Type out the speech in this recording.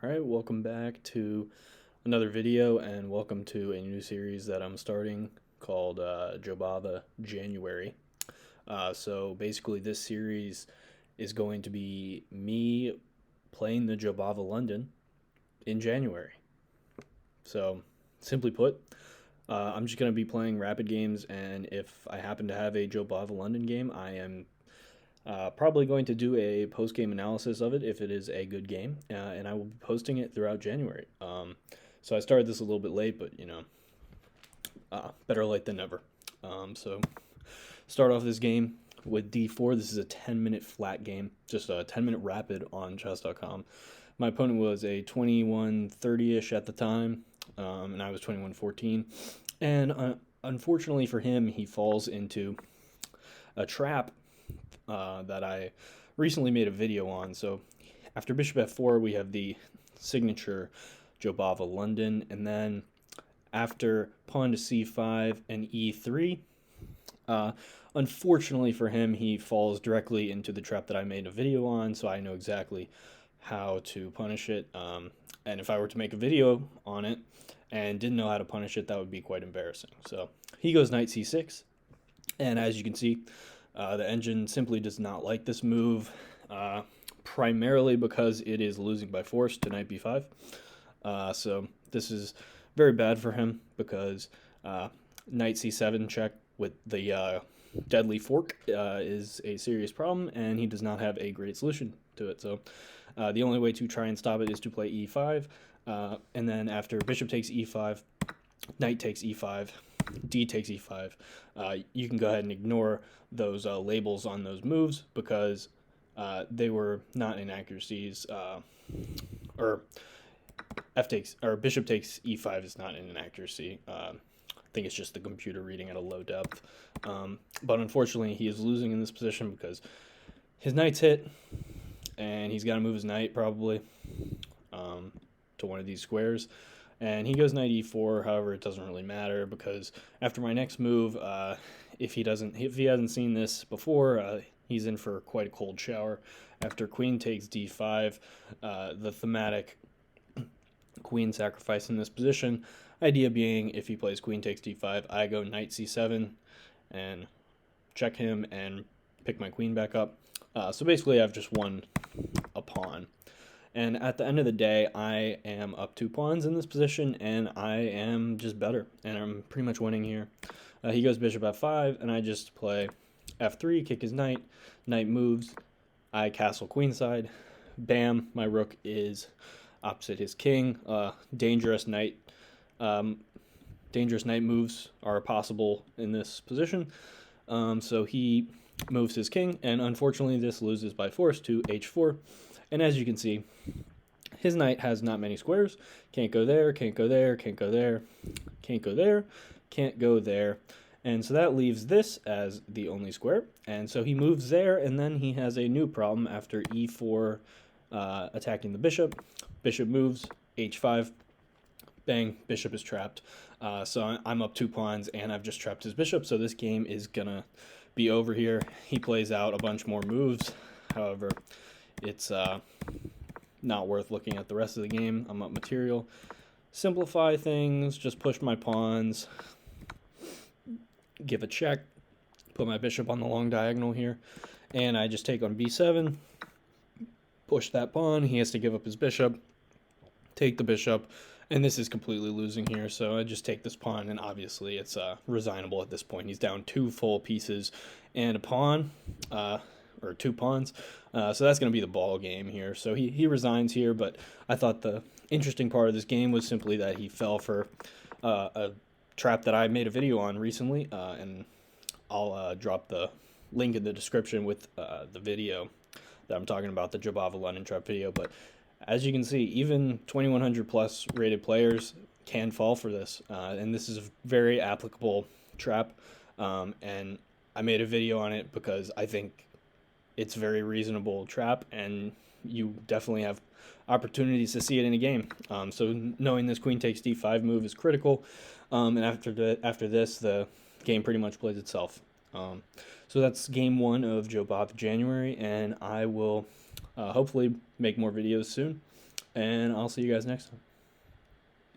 Alright, welcome back to another video and welcome to a new series that I'm starting called Jobava January. So basically this series is going to be me playing the Jobava London in January. So simply put, I'm just going to be playing rapid games, and if I happen to have a Jobava London game, I am probably going to do a post game analysis of it if it is a good game, and I will be posting it throughout January. So I started this a little bit late, but better late than never. So start off this game with D4. This is a 10-minute flat game, just a 10-minute rapid on chess.com. My opponent was a 2130-ish at the time, and I was 2114. And unfortunately for him, he falls into a trap that I recently made a video on. So after bishop f4, we have the signature Jobava London, and then after pawn to c5 and e3, unfortunately for him, he falls directly into the trap that I made a video on, so I know exactly how to punish it. And if I were to make a video on it and didn't know how to punish it, that would be quite embarrassing. So he goes knight c6, and as you can see, the engine simply does not like this move, primarily because it is losing by force to knight b5. So this is very bad for him because knight c7 check with the deadly fork is a serious problem, and he does not have a great solution to it. So the only way to try and stop it is to play e5, and then after bishop takes e5, knight takes e5, d takes e5, you can go ahead and ignore those labels on those moves because they were not inaccuracies, or bishop takes e5 is not an inaccuracy. I think it's just the computer reading at a low depth. But unfortunately, he is losing in this position because his knight's hit, and he's got to move his knight probably to one of these squares. And he goes knight e4. However, it doesn't really matter because after my next move, if he hasn't seen this before, he's in for quite a cold shower. After queen takes d5, the thematic queen sacrifice in this position. Idea being, if he plays queen takes d5, I go knight c7 and check him and pick my queen back up. So basically, I've just won a pawn. And at the end of the day, I am up 2 pawns in this position, and I am just better, and I'm pretty much winning here. He goes bishop f5, and I just play f3, kick his knight. Knight moves. I castle queenside. Bam, my rook is opposite his king. Dangerous knight moves are possible in this position. So he moves his king, and unfortunately this loses by force to h4. And as you can see, his knight has not many squares. Can't go there, can't go there, can't go there, can't go there, can't go there. And so that leaves this as the only square. And so he moves there, and then he has a new problem after e4 attacking the bishop. Bishop moves, h5, bang, bishop is trapped. So I'm up 2 pawns, and I've just trapped his bishop, so this game is gonna be over here. He plays out a bunch more moves. However, it's not worth looking at the rest of the game. I'm up material. Simplify things, just push my pawns, give a check, put my bishop on the long diagonal here, and I just take on b7, push that pawn. He has to give up his bishop, take the bishop, and this is completely losing here, so I just take this pawn, and obviously it's resignable at this point. He's down 2 full pieces and a pawn, or 2 pawns, so that's going to be the ball game here. So he resigns here, but I thought the interesting part of this game was simply that he fell for a trap that I made a video on recently, and I'll drop the link in the description with the video that I'm talking about, the Jobava London trap video. But as you can see, even 2100 plus rated players can fall for this, and this is a very applicable trap, and I made a video on it because I think it's a very reasonable trap, and you definitely have opportunities to see it in a game. So knowing this queen takes d5 move is critical, and after this, the game pretty much plays itself. So that's game 1 of Jobava January, and I will hopefully make more videos soon. and I'll see you guys next time.